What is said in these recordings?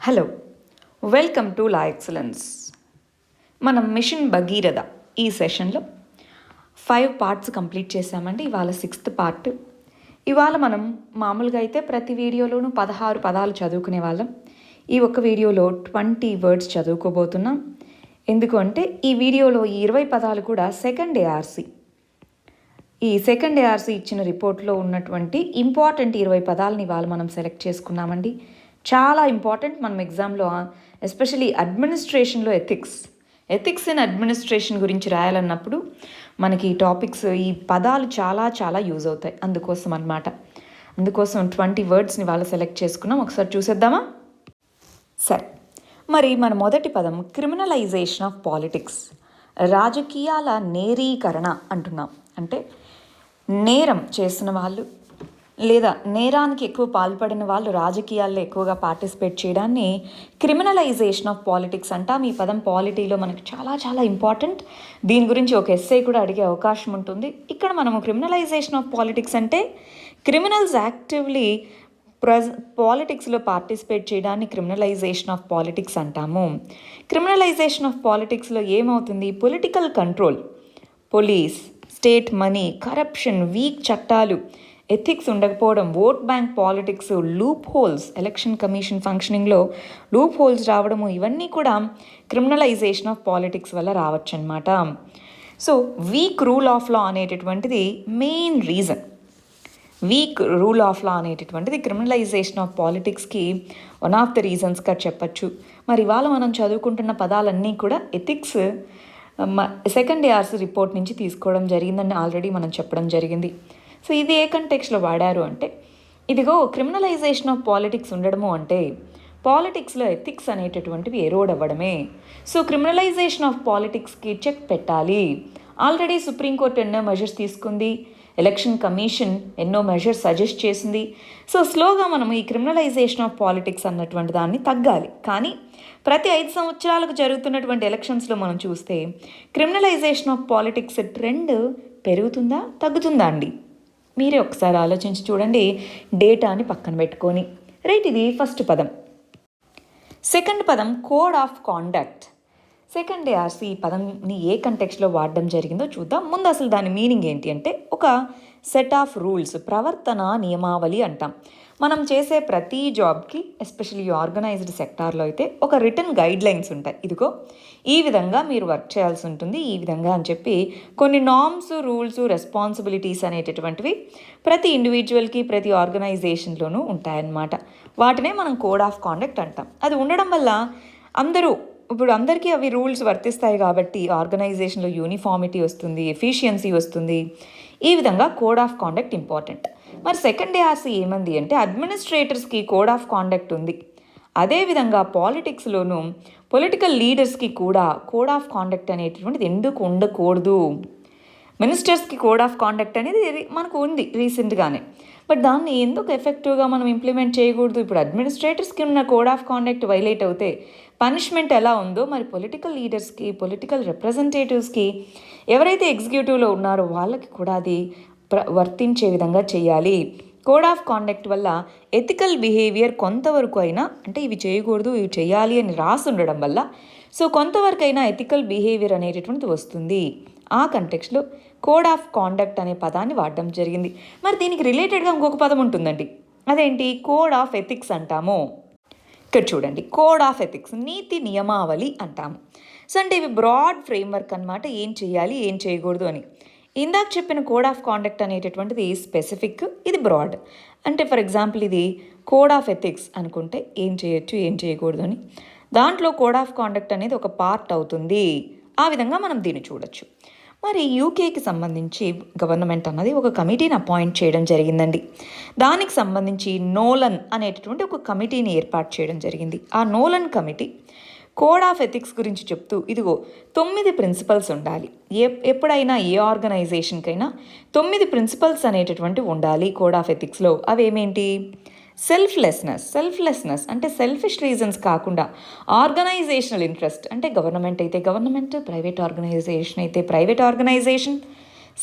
Hello, welcome to law excellence. మనం machine Bhagiratha ఈ సెషన్లో 5 పార్ట్స్ కంప్లీట్ చేసామండి. ఇవాళ 6th పార్ట్. ఇవాళ మనం మామూలుగా అయితే ప్రతి వీడియోలోనూ 16 పదాలు చదువుకునే వాళ్ళం. ఈ ఒక్క వీడియోలో 20 వర్డ్స్ చదువుకోబోతున్నాం. ఎందుకు అంటే ఈ వీడియోలో ఈ 20 పదాలు కూడా సెకండ్ ఏఆర్సీ ఇచ్చిన రిపోర్ట్లో ఉన్నటువంటి ఇంపార్టెంట్ 20 పదాలని ఇవాళ మనం సెలెక్ట్ చేసుకున్నామండి. చాలా ఇంపార్టెంట్. మనం ఎగ్జామ్లో ఎస్పెషలీ అడ్మినిస్ట్రేషన్లో ఎథిక్స్ ఇన్ అడ్మినిస్ట్రేషన్ గురించి రాయాలన్నప్పుడు మనకి ఈ టాపిక్స్, ఈ పదాలు చాలా చాలా యూజ్ అవుతాయి. అందుకోసం 20 వర్డ్స్ని వాళ్ళు సెలెక్ట్ చేసుకున్నాం. ఒకసారి చూసేద్దామా? సరే, మరి మన మొదటి పదం క్రిమినలైజేషన్ ఆఫ్ పాలిటిక్స్. రాజకీయాల నేరీకరణ అంటున్నాం. అంటే నేరం చేసిన వాళ్ళు లేదా నేరానికి ఎక్కువ పాల్పడిన వాళ్ళు రాజకీయాల్లో ఎక్కువగా పార్టిసిపేట్ చేయడాన్ని క్రిమినలైజేషన్ ఆఫ్ పాలిటిక్స్ అంటాం. ఈ పదం పాలిటీలో మనకు చాలా చాలా ఇంపార్టెంట్. దీని గురించి ఒక ఎస్సే కూడా అడిగే అవకాశం ఉంటుంది. ఇక్కడ మనము క్రిమినలైజేషన్ ఆఫ్ పాలిటిక్స్ అంటే క్రిమినల్స్ యాక్టివ్లీ పాలిటిక్స్లో పార్టిసిపేట్ చేయడాన్ని క్రిమినలైజేషన్ ఆఫ్ పాలిటిక్స్ అంటాము. క్రిమినలైజేషన్ ఆఫ్ పాలిటిక్స్లో ఏమవుతుంది? Political control, police, state money, corruption, weak చట్టాలు, ఎథిక్స్ ఉండకపోవడం, vote bank politics, loophole, election commission ఫంక్షనింగ్లో లూప్ హోల్స్ రావడము, ఇవన్నీ కూడా క్రిమినలైజేషన్ ఆఫ్ పాలిటిక్స్ వల్ల రావచ్చు అనమాట. So weak rule of law అనేటటువంటిది main reason. Weak rule of law అనేటటువంటిది క్రిమినలైజేషన్ ఆఫ్ పాలిటిక్స్కి వన్ ఆఫ్ ద రీజన్స్గా చెప్పచ్చు. మరి ఇవాళ మనం చదువుకుంటున్న పదాలన్నీ కూడా ఎథిక్స్ సెకండ్ ఏఆర్సీ రిపోర్ట్ నుంచి తీసుకోవడం జరిగిందని ఆల్రెడీ మనం చెప్పడం జరిగింది. సో ఇది ఏ కంటెక్స్లో వాడారు అంటే, ఇదిగో క్రిమినలైజేషన్ ఆఫ్ పాలిటిక్స్ ఉండడము అంటే పాలిటిక్స్లో ఎథిక్స్ అనేటటువంటివి ఎరోడ్ అవ్వడమే. సో క్రిమినలైజేషన్ ఆఫ్ పాలిటిక్స్కి చెక్ పెట్టాలి. ఆల్రెడీ సుప్రీంకోర్టు ఎన్నో మెజర్స్ తీసుకుంది, ఎలక్షన్ కమిషన్ ఎన్నో మెజర్స్ సజెస్ట్ చేసింది. సో స్లోగా మనం ఈ క్రిమినలైజేషన్ ఆఫ్ పాలిటిక్స్ అన్నటువంటి దాన్ని తగ్గాలి. కానీ ప్రతి 5 సంవత్సరాలకు జరుగుతున్నటువంటి ఎలక్షన్స్లో మనం చూస్తే క్రిమినలైజేషన్ ఆఫ్ పాలిటిక్స్ ట్రెండ్ పెరుగుతుందా తగ్గుతుందా అండి? మీరే ఒకసారి ఆలోచించి చూడండి, డేటాని పక్కన పెట్టుకొని. రైట్, ఇది ఫస్ట్ పదం. సెకండ్ పదం code of conduct. Second ARC ఈ పదంని ఏ కంటెక్స్లో వాడడం జరిగిందో చూద్దాం. ముందు అసలు దాని మీనింగ్ ఏంటి అంటే, ఒక సెట్ ఆఫ్ రూల్స్, ప్రవర్తన నియమావళి అంటాం. మనం చేసే ప్రతి జాబ్కి, ఎస్పెషల్లీ ఆర్గనైజ్డ్ సెక్టార్లో అయితే ఒక రిటర్న్ గైడ్ లైన్స్ ఉంటాయి. ఇదిగో ఈ విధంగా మీరు వర్క్ చేయాల్సి ఉంటుంది, ఈ విధంగా అని చెప్పి కొన్ని నార్మ్స్, రూల్స్, రెస్పాన్సిబిలిటీస్ అనేటటువంటివి ప్రతి ఇండివిజువల్కి, ప్రతి ఆర్గనైజేషన్లోనూ ఉంటాయన్నమాట. వాటినే మనం కోడ్ ఆఫ్ కాండక్ట్ అంటాం. అది ఉండడం వల్ల అందరికీ అవి రూల్స్ వర్తిస్తాయి కాబట్టి ఆర్గనైజేషన్లో యూనిఫార్మిటీ వస్తుంది, ఎఫిషియన్సీ వస్తుంది. ఈ విధంగా కోడ్ ఆఫ్ కాండక్ట్ ఇంపార్టెంట్. మరి సెకండ్ ఏఆర్సీ ఏమంది అంటే, అడ్మినిస్ట్రేటర్స్కి కోడ్ ఆఫ్ కాండక్ట్ ఉంది. అదేవిధంగా పాలిటిక్స్లోనూ పొలిటికల్ లీడర్స్కి కూడా కోడ్ ఆఫ్ కాండక్ట్ అనేటటువంటిది ఎందుకు ఉండకూడదు? మినిస్టర్స్కి కోడ్ ఆఫ్ కాండక్ట్ అనేది మనకు ఉంది రీసెంట్గానే, బట్ దాన్ని ఎందుకు ఎఫెక్టివ్గా మనం ఇంప్లిమెంట్ చేయకూడదు? ఇప్పుడు అడ్మినిస్ట్రేటర్స్కి ఉన్న కోడ్ ఆఫ్ కాండక్ట్ వైలేట్ అవుతే పనిష్మెంట్ ఎలా ఉందో, మరి పొలిటికల్ లీడర్స్కి, పొలిటికల్ రిప్రజెంటేటివ్స్కి, ఎవరైతే ఎగ్జిక్యూటివ్లో ఉన్నారో వాళ్ళకి కూడా అది వర్తించే విధంగా చేయాలి. కోడ్ ఆఫ్ కాండక్ట్ వల్ల ఎథికల్ బిహేవియర్ కొంతవరకు అయినా, అంటే ఇవి చేయకూడదు ఇవి చేయాలి అని రాసి ఉండడం వల్ల సో కొంతవరకు అయినా ఎథికల్ బిహేవియర్ అనేటటువంటిది వస్తుంది. ఆ కంటెక్స్లో కోడ్ ఆఫ్ కాండక్ట్ అనే పదాన్ని వాడడం జరిగింది. మరి దీనికి రిలేటెడ్గా ఇంకొక పదం ఉంటుందండి. అదేంటి? కోడ్ ఆఫ్ ఎథిక్స్ అంటాము. ఇక్కడ చూడండి, కోడ్ ఆఫ్ ఎథిక్స్ నీతి నియమావళి అంటాము. సో అంటే ఇవి బ్రాడ్ ఫ్రేమ్వర్క్ అనమాట, ఏం చేయాలి ఏం చేయకూడదు అని. ఇందాక చెప్పిన కోడ్ ఆఫ్ కాండక్ట్ అనేటటువంటిది స్పెసిఫిక్, ఇది బ్రాడ్. అంటే ఫర్ ఎగ్జాంపుల్ ఇది కోడ్ ఆఫ్ ఎథిక్స్ అనుకుంటే ఏం చేయొచ్చు ఏం చేయకూడదు అని, దాంట్లో కోడ్ ఆఫ్ కాండక్ట్ అనేది ఒక పార్ట్ అవుతుంది. ఆ విధంగా మనం దీన్ని చూడొచ్చు. మరి యూకేకి సంబంధించి గవర్నమెంట్ అన్నది ఒక కమిటీని అపాయింట్ చేయడం జరిగిందండి. దానికి సంబంధించి నోలన్ అనేటటువంటి ఒక కమిటీని ఏర్పాటు చేయడం జరిగింది. ఆ Nolan committee code of ethics గురించి చెప్తూ, ఇదిగో 9 ప్రిన్సిపల్స్ ఉండాలి. ఎప్పుడైనా ఏ ఆర్గనైజేషన్కైనా 9 ప్రిన్సిపల్స్ అనేటటువంటివి ఉండాలి కోడ్ ఆఫ్ ఎథిక్స్లో. అవేమేంటి? సెల్ఫ్లెస్నెస్ అంటే సెల్ఫిష్ రీజన్స్ కాకుండా ఆర్గనైజేషనల్ ఇంట్రెస్ట్, అంటే గవర్నమెంట్ అయితే గవర్నమెంట్, ప్రైవేట్ ఆర్గనైజేషన్ అయితే ప్రైవేట్ ఆర్గనైజేషన్,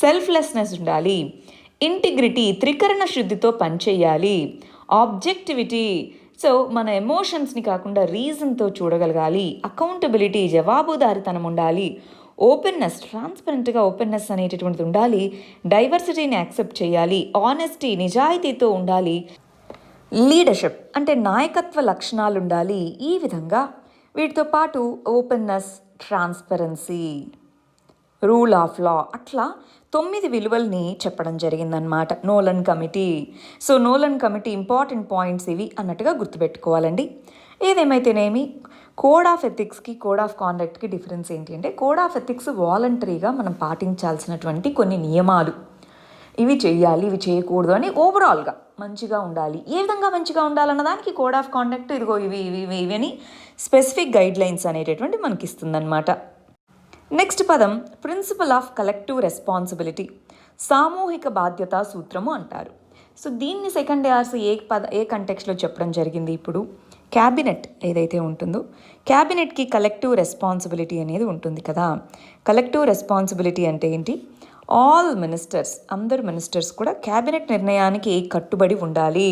సెల్ఫ్లెస్నెస్ ఉండాలి. ఇంటిగ్రిటీ, త్రికరణ శుద్ధితో పనిచేయాలి. ఆబ్జెక్టివిటీ, సో మన ఎమోషన్స్ని కాకుండా రీజన్తో చూడగలగాలి, అకౌంటబిలిటీ జవాబుదారితనం ఉండాలి, ఓపెన్నెస్ ట్రాన్స్పరెంట్గా ఓపెన్నెస్ అనేటటువంటిది ఉండాలి, డైవర్సిటీని యాక్సెప్ట్ చేయాలి, ఆనెస్టీ నిజాయితీతో ఉండాలి, లీడర్షిప్ అంటే నాయకత్వ లక్షణాలు ఉండాలి. ఈ విధంగా వీటితో పాటు openness, transparency, rule of law, అట్లా 9 విలువల్ని చెప్పడం జరిగిందనమాట Nolan committee. So Nolan committee important points ఇవి అన్నట్టుగా గుర్తుపెట్టుకోవాలండి. ఏదేమైతేనేమి కోడ్ ఆఫ్ ఎథిక్స్కి కోడ్ ఆఫ్ కాండక్ట్కి డిఫరెన్స్ ఏంటి అంటే, కోడ్ ఆఫ్ ఎథిక్స్ వాలంటరీగా మనం పాటించాల్సినటువంటి కొన్ని నియమాలు, ఇవి చేయాలి ఇవి చేయకూడదు అని ఓవరాల్గా మంచిగా ఉండాలి. ఏ విధంగా మంచిగా ఉండాలన్న దానికి కోడ్ ఆఫ్ కాండక్ట్ ఇదిగో ఇవి ఇవి ఇవి ఇవి అని స్పెసిఫిక్ గైడ్ లైన్స్ అనేటటువంటి మనకి ఇస్తుందన్నమాట. నెక్స్ట్ పదం ప్రిన్సిపల్ ఆఫ్ కలెక్టివ్ రెస్పాన్సిబిలిటీ, సామూహిక బాధ్యతా సూత్రము అంటారు. సో దీన్ని సెకండ్ ఆర్స్ ఏ కంటెక్స్లో చెప్పడం జరిగింది. ఇప్పుడు క్యాబినెట్ ఏదైతే ఉంటుందో, క్యాబినెట్కి కలెక్టివ్ రెస్పాన్సిబిలిటీ అనేది ఉంటుంది కదా. కలెక్టివ్ రెస్పాన్సిబిలిటీ అంటే ఏంటి? ఆల్ మినిస్టర్స్, అందరు మినిస్టర్స్ కూడా క్యాబినెట్ నిర్ణయానికి కట్టుబడి ఉండాలి.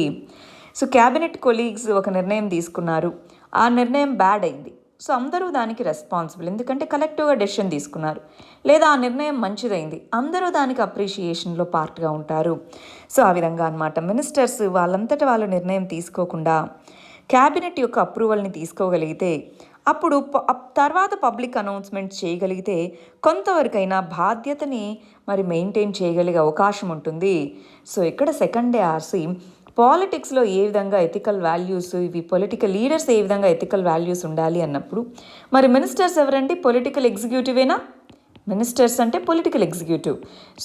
సో క్యాబినెట్ కొలీగ్స్ ఒక నిర్ణయం తీసుకున్నారు, ఆ నిర్ణయం బ్యాడ్ అయింది, సో అందరూ దానికి రెస్పాన్సిబుల్, ఎందుకంటే కలెక్టివ్గా డెసిషన్ తీసుకున్నారు. లేదా ఆ నిర్ణయం మంచిదైంది, అందరూ దానికి అప్రిషియేషన్లో పార్ట్గా ఉంటారు. సో ఆ విధంగా అనమాట మినిస్టర్స్ వాళ్ళంతటా వాళ్ళు నిర్ణయం తీసుకోకుండా క్యాబినెట్ యొక్క అప్రూవల్ని తీసుకోగలిగితే, అప్పుడు తర్వాత పబ్లిక్ అనౌన్స్మెంట్ చేయగలిగితే కొంతవరకైనా బాధ్యతని మరి మెయింటైన్ చేయగలిగే అవకాశం ఉంటుంది. సో ఇక్కడ సెకండ్ ఆర్సి పాలిటిక్స్లో ఏ విధంగా ఎథికల్ వాల్యూస్, ఇవి పొలిటికల్ లీడర్స్ ఏ విధంగా ఎథికల్ వాల్యూస్ ఉండాలి అన్నప్పుడు, మరి మినిస్టర్స్ ఎవరండి? పొలిటికల్ ఎగ్జిక్యూటివేనా? మినిస్టర్స్ అంటే పొలిటికల్ ఎగ్జిక్యూటివ్.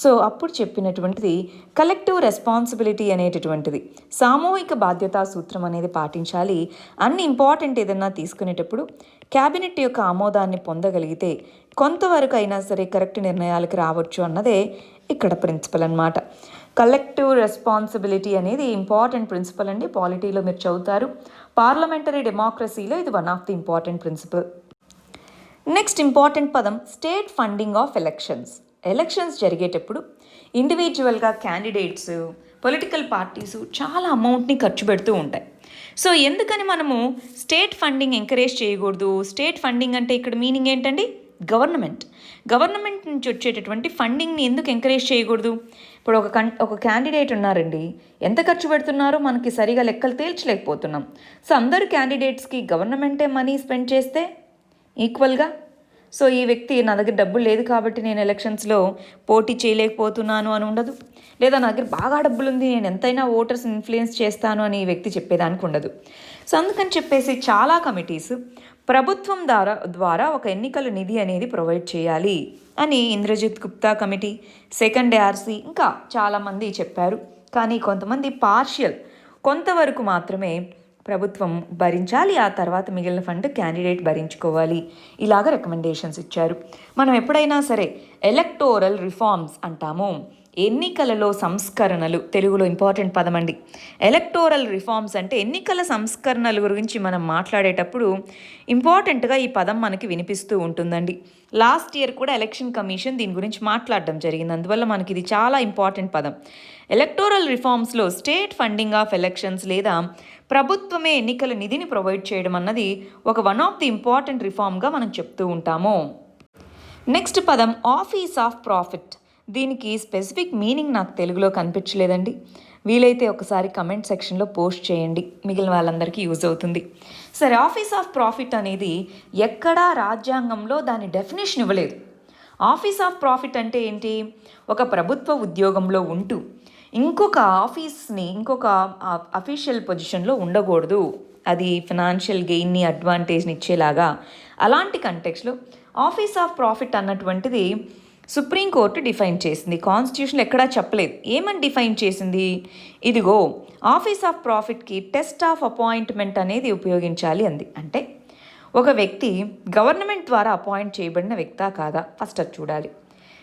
సో అప్పుడు చెప్పినటువంటిది కలెక్టివ్ రెస్పాన్సిబిలిటీ అనేటటువంటిది, సామూహిక బాధ్యతా సూత్రం అనేది పాటించాలి. అన్ని ఇంపార్టెంట్ ఏదన్నా తీసుకునేటప్పుడు క్యాబినెట్ యొక్క ఆమోదాన్ని పొందగలిగితే కొంతవరకు అయినా సరే కరెక్ట్ నిర్ణయాలకు రావచ్చు అన్నదే ఇక్కడ ప్రిన్సిపల్ అన్నమాట. కలెక్టివ్ రెస్పాన్సిబిలిటీ అనేది ఇంపార్టెంట్ ప్రిన్సిపల్ అండి. పాలిటీలో మీరు చదువుతారు, పార్లమెంటరీ డెమోక్రసీలో ఇది one of the important principle. Next important పదం state funding of elections. Elections జరిగేటప్పుడు ఇండివిజువల్గా క్యాండిడేట్స్, పొలిటికల్ పార్టీస్ చాలా అమౌంట్ని ఖర్చు పెడుతూ ఉంటాయి. సో ఎందుకని మనము స్టేట్ ఫండింగ్ ఎంకరేజ్ చేయకూడదు? స్టేట్ ఫండింగ్ అంటే ఇక్కడ మీనింగ్ ఏంటండి? గవర్నమెంట్ నుంచి వచ్చేటటువంటి ఫండింగ్ని ఎందుకు ఎంకరేజ్ చేయకూడదు? ఇప్పుడు ఒక క్యాండిడేట్ ఉన్నారండి, ఎంత ఖర్చు పెడుతున్నారో మనకి సరిగా లెక్కలు తేల్చలేకపోతున్నాం. సో అందరు క్యాండిడేట్స్కి గవర్నమెంటే మనీ స్పెండ్ చేస్తే ఈక్వల్గా, సో ఈ వ్యక్తి నా దగ్గర డబ్బులు లేదు కాబట్టి నేను ఎలక్షన్స్లో పోటీ చేయలేకపోతున్నాను అని ఉండదు, లేదా నా దగ్గర బాగా డబ్బులు ఉంది నేను ఎంతైనా ఓటర్స్ ఇన్ఫ్లుయెన్స్ చేస్తాను అని ఈ వ్యక్తి చెప్పేదానికి ఉండదు. సో అందుకని చెప్పేసి చాలా కమిటీస్ ప్రభుత్వం ద్వారా ఒక ఎన్నికల నిధి అనేది ప్రొవైడ్ చేయాలి అని Indrajit Gupta committee, second RC ఇంకా చాలామంది చెప్పారు. కానీ కొంతమంది పార్షియల్, కొంతవరకు మాత్రమే ప్రభుత్వం భరించాలి, ఆ తర్వాత మిగిలిన ఫండ్ క్యాండిడేట్ భరించుకోవాలి, ఇలాగ రికమెండేషన్స్ ఇచ్చారు. మనం ఎప్పుడైనా సరే ఎలక్టోరల్ రిఫార్మ్స్ అంటాము, ఎన్నికలలో సంస్కరణలు, తెలుగులో ఇంపార్టెంట్ పదం అండి. ఎలక్టోరల్ రిఫార్మ్స్ అంటే ఎన్నికల సంస్కరణల గురించి మనం మాట్లాడేటప్పుడు ఇంపార్టెంట్గా ఈ పదం మనకి వినిపిస్తూ ఉంటుందండి. లాస్ట్ ఇయర్ కూడా ఎలక్షన్ కమిషన్ దీని గురించి మాట్లాడడం జరిగింది, అందువల్ల మనకి ఇది చాలా ఇంపార్టెంట్ పదం. ఎలక్టోరల్ రిఫార్మ్స్లో స్టేట్ ఫండింగ్ ఆఫ్ ఎలక్షన్స్ లేదా ప్రభుత్వమే ఎన్నికల నిధిని ప్రొవైడ్ చేయడం అన్నది ఒక వన్ ఆఫ్ ది ఇంపార్టెంట్ రిఫార్మ్గా మనం చెప్తూ ఉంటాము. నెక్స్ట్ పదం ఆఫీస్ ఆఫ్ ప్రాఫిట్. దీనికి స్పెసిఫిక్ మీనింగ్ నాకు తెలుగులో కనిపించలేదండి, వీలైతే ఒకసారి కమెంట్ సెక్షన్లో పోస్ట్ చేయండి, మిగిలిన వాళ్ళందరికీ యూజ్ అవుతుంది. సరే, ఆఫీస్ ఆఫ్ ప్రాఫిట్ అనేది ఎక్కడా రాజ్యాంగంలో దాని డెఫినేషన్ ఇవ్వలేదు. ఆఫీస్ ఆఫ్ ప్రాఫిట్ అంటే ఏంటి? ఒక ప్రభుత్వ ఉద్యోగంలో ఉంటూ ఇంకొక అఫీషియల్ పొజిషన్లో ఉండకూడదు, అది ఫినాన్షియల్ గెయిన్ని అడ్వాంటేజ్ని ఇచ్చేలాగా. అలాంటి కంటెక్స్లో ఆఫీస్ ఆఫ్ ప్రాఫిట్ అన్నటువంటిది సుప్రీంకోర్టు డిఫైన్ చేసింది, కాన్స్టిట్యూషన్లో ఎక్కడా చెప్పలేదు. ఏమని డిఫైన్ చేసింది? ఇదిగో ఆఫీస్ ఆఫ్ ప్రాఫిట్కి టెస్ట్ ఆఫ్ అపాయింట్మెంట్ అనేది ఉపయోగించాలి అంది. అంటే ఒక వ్యక్తి గవర్నమెంట్ ద్వారా అపాయింట్ చేయబడిన వ్యక్తా కాదా, ఫస్ట్ అది చూడాలి.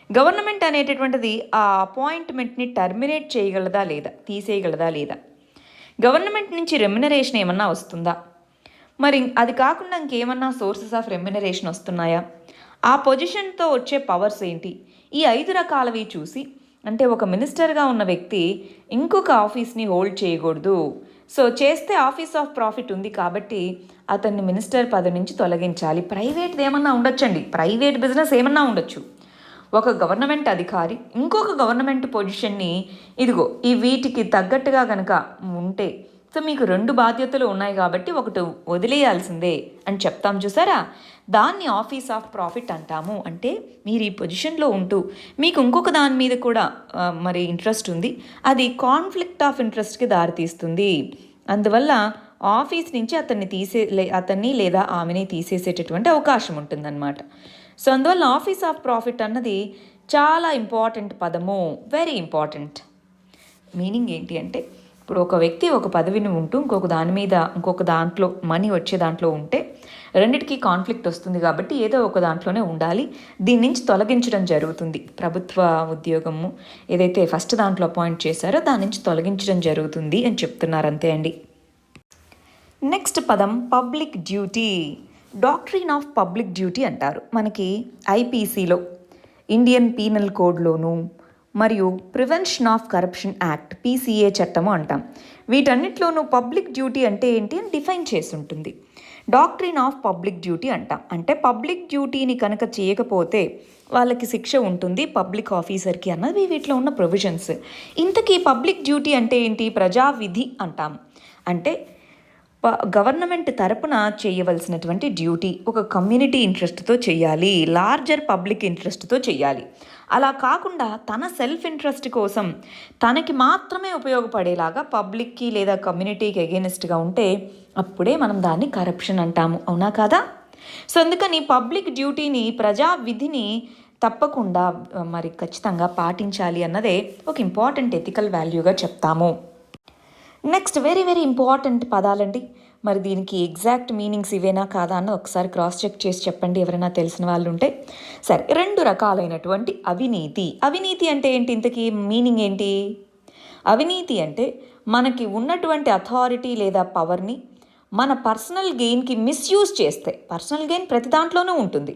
గవర్నమెంట్ అనేటటువంటిది ఆ అపాయింట్మెంట్ని టర్మినేట్ చేయగలదా లేదా, తీసేయగలదా లేదా, గవర్నమెంట్ నుంచి రెమ్యునరేషన్ ఏమన్నా వస్తుందా, మరి అది కాకుండా ఇంకేమన్నా సోర్సెస్ ఆఫ్ రెమ్యునరేషన్ వస్తున్నాయా, ఆ పొజిషన్తో వచ్చే పవర్స్ ఏంటి, ఈ 5 రకాలవి చూసి, అంటే ఒక మినిస్టర్గా ఉన్న వ్యక్తి ఇంకొక ఆఫీస్ని హోల్డ్ చేయకూడదు. సో చేస్తే ఆఫీస్ ఆఫ్ ప్రాఫిట్ ఉంది కాబట్టి అతన్ని మినిస్టర్ పదవి నుంచి తొలగించాలి. ప్రైవేట్ది ఏమన్నా ఉండొచ్చండి, ప్రైవేట్ బిజినెస్ ఏమన్నా ఉండొచ్చు. ఒక గవర్నమెంట్ అధికారి ఇంకొక గవర్నమెంట్ పొజిషన్ని ఇదిగో ఈ వీటికి తగ్గట్టుగా కనుక ఉంటే, సో మీకు 2 బాధ్యతలు ఉన్నాయి కాబట్టి ఒకటి వదిలేయాల్సిందే అని చెప్తాం చూసారా, దాన్ని ఆఫీస్ ఆఫ్ ప్రాఫిట్ అంటాము. అంటే మీరు ఈ పొజిషన్లో ఉంటూ మీకు ఇంకొక దాని మీద కూడా మరి ఇంట్రెస్ట్ ఉంది, అది కాన్ఫ్లిక్ట్ ఆఫ్ ఇంట్రెస్ట్కి దారితీస్తుంది. అందువల్ల ఆఫీస్ నుంచి అతన్ని లేదా ఆమెని తీసేసేటటువంటి అవకాశం ఉంటుందన్నమాట. సో అందువల్ల ఆఫీస్ ఆఫ్ ప్రాఫిట్ అన్నది చాలా ఇంపార్టెంట్ పదము, వెరీ ఇంపార్టెంట్. మీనింగ్ ఏంటి అంటే, ఇప్పుడు ఒక వ్యక్తి ఒక పదవిని ఉంటూ ఇంకొక దాంట్లో మనీ వచ్చే దాంట్లో ఉంటే రెండిటికి కాన్ఫ్లిక్ట్ వస్తుంది కాబట్టి ఏదో ఒక దాంట్లోనే ఉండాలి, దీని నుంచి తొలగించడం జరుగుతుంది. ప్రభుత్వ ఉద్యోగము ఏదైతే ఫస్ట్ దాంట్లో అపాయింట్ చేశారో దాని నుంచి తొలగించడం జరుగుతుంది అని చెప్తున్నారు, అంతే అండి. నెక్స్ట్ పదం public duty. Doctrine of public duty అంటారు. మనకి ఐపీసీలో, ఇండియన్ పీనల్ కోడ్లోను, మరియు prevention of corruption act PCA చట్టము అంటాం. వీటన్నిటిలోనూ పబ్లిక్ డ్యూటీ అంటే ఏంటి అని డిఫైన్ చేసి ఉంటుంది. డాక్ట్రిన్ ఆఫ్ పబ్లిక్ డ్యూటీ అంటాం. అంటే పబ్లిక్ డ్యూటీని కనుక చేయకపోతే వాళ్ళకి శిక్ష ఉంటుంది పబ్లిక్ ఆఫీసర్కి అన్నది వీటిలో ఉన్న ప్రొవిజన్స్. ఇంతకీ పబ్లిక్ డ్యూటీ అంటే ఏంటి? ప్రజావిధి అంటాం. అంటే గవర్నమెంట్ తరపున చేయవలసినటువంటి డ్యూటీ ఒక కమ్యూనిటీ ఇంట్రెస్ట్తో చేయాలి, లార్జర్ పబ్లిక్ ఇంట్రెస్ట్తో చేయాలి. అలా కాకుండా తన సెల్ఫ్ ఇంట్రెస్ట్ కోసం తనకి మాత్రమే ఉపయోగపడేలాగా పబ్లిక్కి లేదా కమ్యూనిటీకి ఎగెనిస్ట్గా ఉంటే అప్పుడే మనం దాన్ని కరప్షన్ అంటాము, అవునా కాదా? సో అందుకని పబ్లిక్ డ్యూటీని, ప్రజా విధిని తప్పకుండా మరి ఖచ్చితంగా పాటించాలి అన్నదే ఒక ఇంపార్టెంట్ ఎథికల్ వాల్యూగా చెప్తాము. నెక్స్ట్ వెరీ వెరీ ఇంపార్టెంట్ పదాలండి. మరి దీనికి ఎగ్జాక్ట్ మీనింగ్స్ ఇవేనా కాదా అన్న ఒకసారి క్రాస్ చెక్ చేసి చెప్పండి ఎవరైనా తెలిసిన వాళ్ళు ఉంటే. సరే, 2 రకాలైనటువంటి అవినీతి. అవినీతి అంటే ఏంటి? ఇంతకీ మీనింగ్ ఏంటి? అవినీతి అంటే మనకి ఉన్నటువంటి అథారిటీ లేదా పవర్ని మన పర్సనల్ గెయిన్కి మిస్యూజ్ చేస్తే, పర్సనల్ గెయిన్ ప్రతి దాంట్లోనూ ఉంటుంది,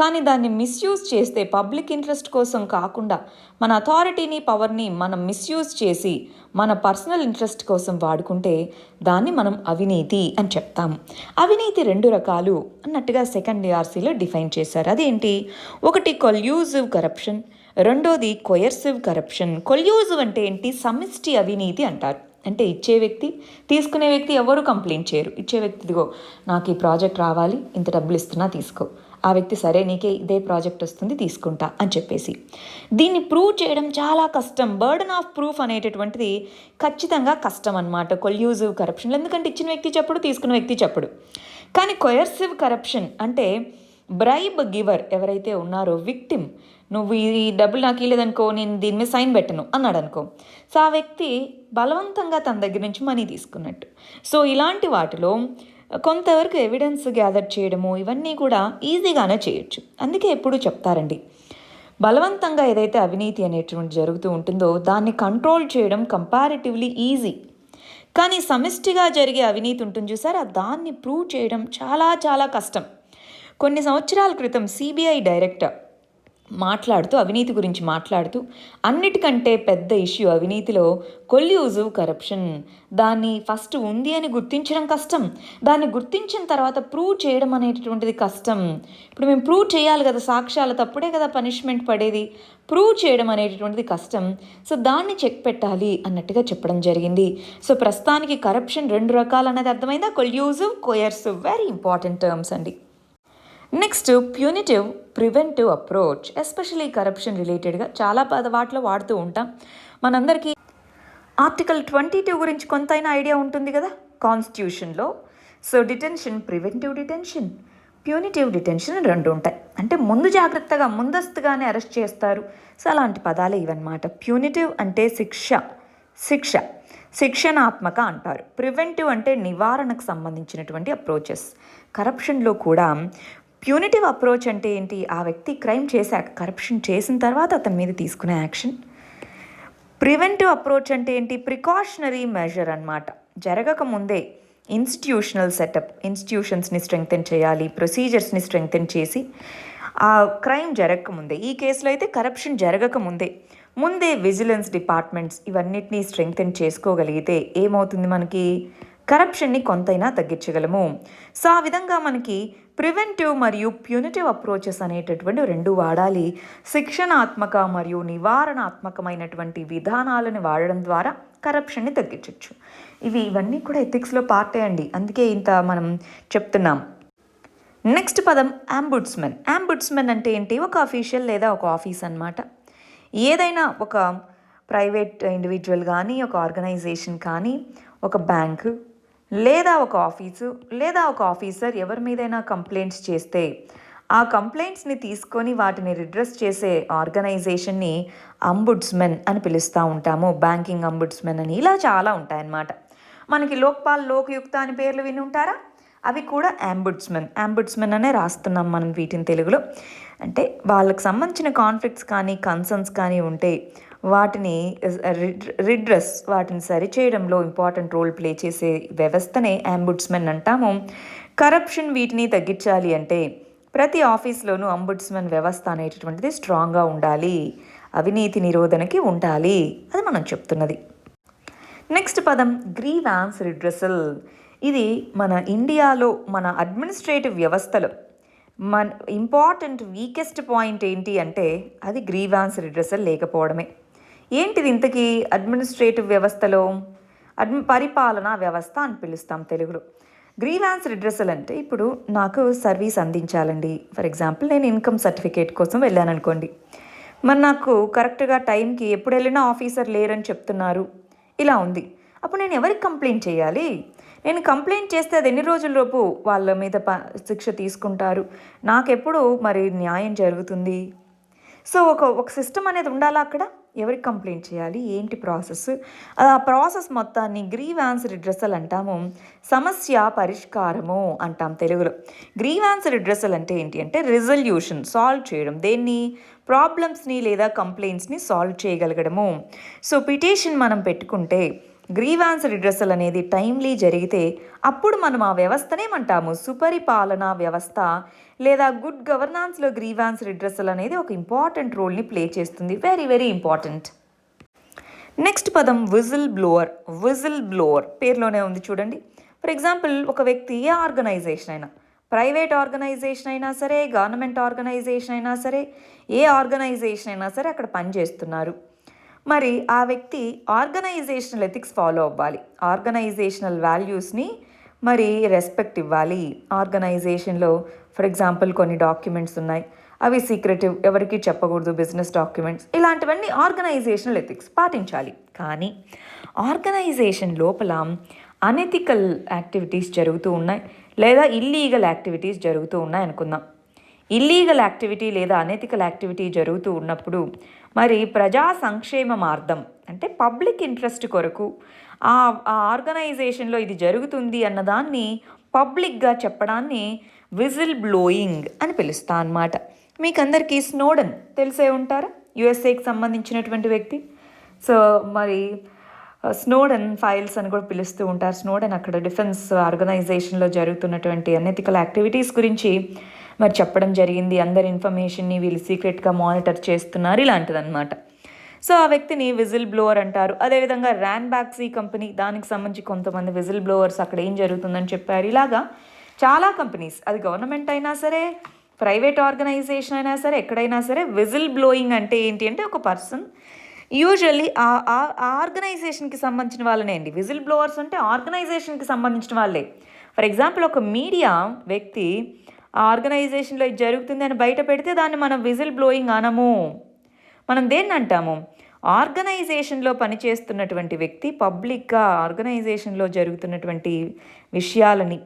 కానీ దాన్ని మిస్యూజ్ చేస్తే పబ్లిక్ ఇంట్రెస్ట్ కోసం కాకుండా మన అథారిటీని, పవర్ని మనం మిస్యూజ్ చేసి మన పర్సనల్ ఇంట్రెస్ట్ కోసం వాడుకుంటే దాన్ని మనం అవినీతి అని చెప్తాము. అవినీతి 2 రకాలు అన్నట్టుగా సెకండ్ ERCలో డిఫైన్ చేశారు. అదేంటి? ఒకటి కొల్యూజివ్ కరప్షన్, రెండోది కొయర్సివ్ కరప్షన్. కొల్యూజివ్ అంటే ఏంటి? సమిష్టి అవినీతి అంటారు. అంటే ఇచ్చే వ్యక్తి, తీసుకునే వ్యక్తి ఎవరు కంప్లైంట్ చేయరు. ఇచ్చే వ్యక్తి ఇదిగో నాకు ఈ ప్రాజెక్ట్ రావాలి, ఇంత డబ్బులు ఇస్తున్నా తీసుకో, ఆ వ్యక్తి సరే నీకే ఇదే ప్రాజెక్ట్ వస్తుంది తీసుకుంటా అని చెప్పేసి. దీన్ని ప్రూవ్ చేయడం చాలా కష్టం. బర్డన్ ఆఫ్ ప్రూఫ్ అనేటటువంటిది ఖచ్చితంగా కష్టం అన్నమాట కొల్యూజివ్ కరప్షన్. ఎందుకంటే ఇచ్చిన వ్యక్తి చెప్పడు, తీసుకున్న వ్యక్తి చెప్పడు. కానీ కొయర్సివ్ కరప్షన్ అంటే బ్రైబ్ గివర్ ఎవరైతే ఉన్నారో, విక్టిమ్, నువ్వు ఈ డబ్బులు నాకు ఇవ్వలేదనుకో నేను దీని మీద సైన్ పెట్టను అన్నాడు అనుకో, సో ఆ వ్యక్తి బలవంతంగా తన దగ్గర నుంచి మనీ తీసుకున్నట్టు. సో ఇలాంటి వాటిలో కొంతవరకు ఎవిడెన్స్ గ్యాదర్ చేయడము ఇవన్నీ కూడా ఈజీగానే చేయొచ్చు. అందుకే ఎప్పుడు చెప్తారండి, బలవంతంగా ఏదైతే అవినీతి అనేటువంటి జరుగుతూ ఉంటుందో దాన్ని కంట్రోల్ చేయడం కంపారిటివ్లీ ఈజీ. కానీ సమిష్టిగా జరిగే అవినీతి ఉంటుంది చూసారా, దాన్ని ప్రూవ్ చేయడం చాలా చాలా కష్టం. కొన్ని సంవత్సరాల క్రితం సిబిఐ డైరెక్టర్ మాట్లాడుతూ, అవినీతి గురించి మాట్లాడుతూ, అన్నిటికంటే పెద్ద ఇష్యూ అవినీతిలో కొల్యూజివ్ కరప్షన్. దాన్ని ఫస్ట్ ఉంది అని గుర్తించడం కష్టం, దాన్ని గుర్తించిన తర్వాత ప్రూవ్ చేయడం అనేటటువంటిది కష్టం. ఇప్పుడు మేము ప్రూవ్ చేయాలి కదా, సాక్ష్యాలు తప్పుడే కదా పనిష్మెంట్ పడేది, ప్రూవ్ చేయడం అనేటటువంటిది కష్టం. సో దాన్ని చెక్ పెట్టాలి అన్నట్టుగా చెప్పడం జరిగింది. సో ప్రస్తుతానికి కరప్షన్ 2 రకాలు అనేది అర్థమైందా? కొల్యూజివ్, కొయర్సివ్, వెరీ ఇంపార్టెంట్ టర్మ్స్ అండి. Next punitive, preventive approach. Especially corruption రిలేటెడ్గా చాలా వాటిలో వాడుతూ ఉంటాం. మనందరికీ ఆర్టికల్ 22 గురించి కొంతైనా ఐడియా ఉంటుంది కదా కాన్స్టిట్యూషన్లో. So detention, preventive detention, punitive detention 2 ఉంటాయి. అంటే ముందు జాగ్రత్తగా, ముందస్తుగానే అరెస్ట్ చేస్తారు. సో అలాంటి పదాలే ఇవన్నమాట. ప్యూనిటివ్ అంటే శిక్షణాత్మక అంటారు. ప్రివెంటివ్ అంటే నివారణకు సంబంధించినటువంటి అప్రోచెస్. కరప్షన్లో కూడా ప్యూనిటివ్ అప్రోచ్ అంటే ఏంటి? ఆ వ్యక్తి క్రైమ్ చేశాక, కరప్షన్ చేసిన తర్వాత అతని మీద తీసుకునే యాక్షన్. ప్రివెంటివ్ అప్రోచ్ అంటే ఏంటి? ప్రికాషనరీ మెజర్ అన్నమాట. జరగకముందే ఇన్స్టిట్యూషనల్ సెటప్, ఇన్స్టిట్యూషన్స్ని స్ట్రెంగ్తెన్ చేయాలి, ప్రొసీజర్స్ని స్ట్రెంగ్తెన్ చేసి ఆ క్రైమ్ జరగకముందే, ఈ కేసులో అయితే కరప్షన్ జరగకముందే ముందే విజిలెన్స్ డిపార్ట్మెంట్స్ ఇవన్నిటినీ స్ట్రెంగ్తెన్ చేసుకోగలిగితే ఏమవుతుంది, మనకి కరప్షన్ని కొంతైనా తగ్గించగలము. సో ఆ విధంగా మనకి ప్రివెంటివ్ మరియు ప్యూనిటివ్ అప్రోచెస్ అనేటటువంటి రెండు వాడాలి. శిక్షణాత్మక మరియు నివారణాత్మకమైనటువంటి విధానాలను వాడడం ద్వారా కరప్షన్ని తగ్గించవచ్చు. ఇవన్నీ కూడా ఎథిక్స్లో పార్టే అండి, అందుకే ఇంత మనం చెప్తున్నాం. నెక్స్ట్ పదం అంబుడ్స్మెన్. అంబుడ్స్మెన్ అంటే ఏంటి? ఒక అఫీషియల్ లేదా ఒక ఆఫీస్ అన్నమాట. ఏదైనా ఒక ప్రైవేట్ ఇండివిజువల్ కానీ, ఒక ఆర్గనైజేషన్ కానీ, ఒక బ్యాంకు లేదా ఒక ఆఫీసు లేదా ఒక ఆఫీసర్ ఎవరి మీదైనా కంప్లైంట్స్ చేస్తే ఆ కంప్లైంట్స్ని తీసుకొని వాటిని రిడ్రెస్ చేసే ఆర్గనైజేషన్ని అంబుడ్స్మెన్ అని పిలుస్తూ ఉంటాము. బ్యాంకింగ్ అంబుడ్స్మెన్ అని ఇలా చాలా ఉంటాయన్నమాట. మనకి లోక్పాల్, లోక్యుక్త అని పేర్లు విని ఉంటారా? అవి కూడా అంబుడ్స్మెన్ అనే రాస్తున్నాం మనం వీటిని తెలుగులో. అంటే వాళ్ళకి సంబంధించిన కాన్ఫ్లిక్ట్స్ కానీ కన్సర్న్స్ కానీ ఉంటే వాటిని రిడ్రెస్, వాటిని సరిచేయడంలో ఇంపార్టెంట్ రోల్ ప్లే చేసే వ్యవస్థనే అంబుడ్స్మెన్ అంటాము. కరప్షన్ వీటిని తగ్గించాలి అంటే ప్రతి ఆఫీస్లోనూ అంబుడ్స్మెన్ వ్యవస్థ అనేటటువంటిది స్ట్రాంగ్గా ఉండాలి, అవినీతి నిరోధనకి ఉండాలి, అది మనం చెప్తున్నది. నెక్స్ట్ పదం గ్రీవాన్స్ రిడ్రెసల్. ఇది మన ఇండియాలో మన అడ్మినిస్ట్రేటివ్ వ్యవస్థలో మన ఇంపార్టెంట్ వీకెస్ట్ పాయింట్ ఏంటి అంటే అది గ్రీవాన్స్ రిడ్రెసల్ లేకపోవడమే. ఏంటిది ఇంతకీ? అడ్మినిస్ట్రేటివ్ వ్యవస్థలో పరిపాలనా వ్యవస్థ అని పిలుస్తాం తెలుగులో. గ్రీవాన్స్ రిడ్రెసల్ అంటే ఇప్పుడు నాకు సర్వీస్ అందించాలండి. ఫర్ ఎగ్జాంపుల్ నేను ఇన్కమ్ సర్టిఫికేట్ కోసం వెళ్ళాను అనుకోండి. మరి నాకు కరెక్ట్గా టైంకి ఎప్పుడు వెళ్ళినా ఆఫీసర్ లేరని చెప్తున్నారు, ఇలా ఉంది. అప్పుడు నేను ఎవరికి కంప్లైంట్ చేయాలి? నేను కంప్లైంట్ చేస్తే అది ఎన్ని రోజులలోపు వాళ్ళ మీద శిక్ష తీసుకుంటారు? నాకెప్పుడు మరి న్యాయం జరుగుతుంది? సో ఒక సిస్టమ్ అనేది ఉండాలా అక్కడ. ఎవరికి కంప్లైంట్ చేయాలి, ఏంటి ప్రాసెస్, ఆ ప్రాసెస్ మొత్తాన్ని గ్రీవాన్స్ రిడ్రెసల్ అంటాము. సమస్య పరిష్కారము అంటాం తెలుగులో. గ్రీవాన్స్ రిడ్రెసల్ అంటే ఏంటి అంటే రిజల్యూషన్, సాల్వ్ చేయడం, దేన్ని? ప్రాబ్లమ్స్ని లేదా కంప్లైంట్స్ని సాల్వ్ చేయగలగడము. సో పిటిషన్ మనం పెట్టుకుంటే గ్రీవాన్స్ రిడ్రెసల్ అనేది టైమ్లీ జరిగితే అప్పుడు మనం ఆ వ్యవస్థనేమంటాము సుపరిపాలనా వ్యవస్థ లేదా గుడ్ గవర్నాన్స్లో గ్రీవాన్స్ రిడ్రెసల్ అనేది ఒక ఇంపార్టెంట్ రోల్ని ప్లే చేస్తుంది. Very very important. నెక్స్ట్ పదం విజిల్ బ్లోవర్. విజిల్ బ్లోవర్ పేరులోనే ఉంది చూడండి. ఫర్ ఎగ్జాంపుల్ ఒక వ్యక్తి ఏ ఆర్గనైజేషన్ అయినా, ప్రైవేట్ ఆర్గనైజేషన్ అయినా సరే, గవర్నమెంట్ ఆర్గనైజేషన్ అయినా సరే, ఏ ఆర్గనైజేషన్ అయినా సరే అక్కడ పనిచేస్తున్నారు. మరి ఆ వ్యక్తి ఆర్గనైజేషనల్ ఎథిక్స్ ఫాలో అవ్వాలి, ఆర్గనైజేషనల్ వాల్యూస్ని మరి రెస్పెక్ట్ ఇవ్వాలి. ఆర్గనైజేషన్లో ఫర్ ఎగ్జాంపుల్ కొన్ని డాక్యుమెంట్స్ ఉన్నాయి, అవి సీక్రెటివ్, ఎవరికి చెప్పకూడదు, బిజినెస్ డాక్యుమెంట్స్, ఇలాంటివన్నీ ఆర్గనైజేషనల్ ఎథిక్స్ పాటించాలి. కానీ ఆర్గనైజేషన్ లోపల అనెథికల్ యాక్టివిటీస్ జరుగుతూ ఉన్నాయి లేదా ఇల్లీగల్ యాక్టివిటీస్ జరుగుతూ ఉన్నాయి అనుకుందాం. ఇల్లీగల్ యాక్టివిటీ లేదా అనెథికల్ యాక్టివిటీ జరుగుతూ ఉన్నప్పుడు మరి ప్రజా సంక్షేమార్థం అంటే పబ్లిక్ ఇంట్రెస్ట్ కొరకు ఆ ఆర్గనైజేషన్లో ఇది జరుగుతుంది అన్నదాన్ని పబ్లిక్గా చెప్పడాన్ని విజిల్ బ్లోయింగ్ అని పిలుస్తా అన్నమాట. మీకు అందరికీ స్నోడెన్ తెలిసే ఉంటారా, యుఎస్ఏకి సంబంధించినటువంటి వ్యక్తి. సో మరి స్నోడెన్ ఫైల్స్ అని కూడా పిలుస్తూ ఉంటారు. స్నోడెన్ అక్కడ డిఫెన్స్ ఆర్గనైజేషన్లో జరుగుతున్నటువంటి అనెథికల్ యాక్టివిటీస్ గురించి మరి చెప్పడం జరిగింది. అందరి ఇన్ఫర్మేషన్ని వీళ్ళు సీక్రెట్గా మానిటర్ చేస్తున్నారు, ఇలాంటిదన్నమాట. సో ఆ వ్యక్తిని విజిల్ బ్లోవర్ అంటారు. అదేవిధంగా ర్యాన్బాక్సీ కంపెనీ, దానికి సంబంధించి కొంతమంది విజిల్ బ్లోవర్స్ అక్కడ ఏం జరుగుతుందని చెప్పారు. ఇలాగా చాలా కంపెనీస్, అది గవర్నమెంట్ అయినా సరే, ప్రైవేట్ ఆర్గనైజేషన్ అయినా సరే, ఎక్కడైనా సరే విజిల్ బ్లోయింగ్ అంటే ఏంటి అంటే ఒక పర్సన్ యూజువల్లీ ఆ ఆర్గనైజేషన్కి సంబంధించిన వాళ్ళనే అండి. విజిల్ బ్లోవర్స్ అంటే ఆర్గనైజేషన్కి సంబంధించిన వాళ్ళే. ఫర్ ఎగ్జాంపుల్ ఒక మీడియా వ్యక్తి ఆ ఆర్గనైజేషన్లో ఇది జరుగుతుంది అని బయట పెడితే దాన్ని మనం విజిల్ బ్లోయింగ్ అనము. మనం దేన్ని అంటాము? ఆర్గనైజేషన్లో పనిచేస్తున్నటువంటి వ్యక్తి పబ్లిక్గా ఆర్గనైజేషన్లో జరుగుతున్నటువంటి విషయాలని,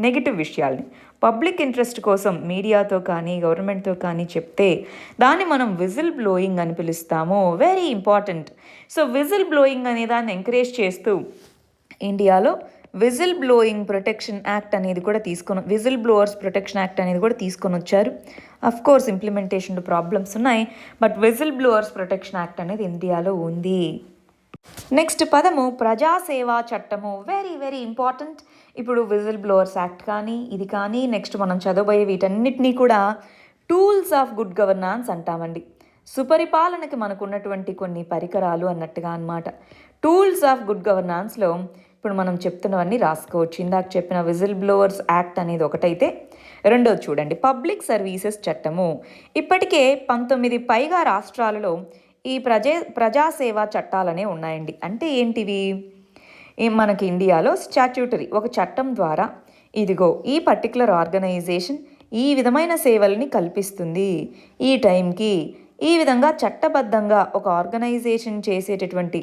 నెగిటివ్ విషయాలని పబ్లిక్ ఇంట్రెస్ట్ కోసం మీడియాతో కానీ గవర్నమెంట్తో కానీ చెప్తే దాన్ని మనం విజిల్ బ్లోయింగ్ అని పిలుస్తాము. Very important. So whistle blowing అనే దాన్ని ఎంకరేజ్ చేస్తూ ఇండియాలో విజిల్ బ్లోయింగ్ ప్రొటెక్షన్ యాక్ట్ అనేది కూడా విజిల్ బ్లోవర్స్ ప్రొటెక్షన్ యాక్ట్ అనేది కూడా తీసుకొని వచ్చారు. అఫ్ కోర్స్ ఇంప్లిమెంటేషన్లో ప్రాబ్లమ్స్ ఉన్నాయి, but whistle blowers protection act అనేది ఇండియాలో ఉంది. నెక్స్ట్ పదము ప్రజాసేవా చట్టము. Very very important. ఇప్పుడు విజిల్ బ్లోవర్స్ యాక్ట్ కానీ ఇది కానీ నెక్స్ట్ మనం చదవబోయే వీటన్నిటినీ కూడా టూల్స్ ఆఫ్ గుడ్ గవర్నాన్స్ అంటామండి. సుపరిపాలనకి మనకున్నటువంటి కొన్ని పరికరాలు అన్నట్టుగా అన్నమాట. టూల్స్ ఆఫ్ గుడ్ గవర్నాన్స్లో ఇప్పుడు మనం చెప్తున్నవన్నీ రాసుకోవచ్చు. ఇందాక చెప్పిన విజిల్ బ్లోవర్స్ యాక్ట్ అనేది ఒకటైతే, రెండోది చూడండి పబ్లిక్ సర్వీసెస్ చట్టము. ఇప్పటికే 19 పైగా రాష్ట్రాలలో ఈ ప్రజాసేవా చట్టాలనే ఉన్నాయండి. అంటే ఏంటివి? మనకి ఇండియాలో స్టాట్యూటరీ ఒక చట్టం ద్వారా ఇదిగో ఈ పర్టికులర్ ఆర్గనైజేషన్ ఈ విధమైన సేవల్ని కల్పిస్తుంది, ఈ టైంకి ఈ విధంగా చట్టబద్ధంగా ఒక ఆర్గనైజేషన్ చేసేటటువంటి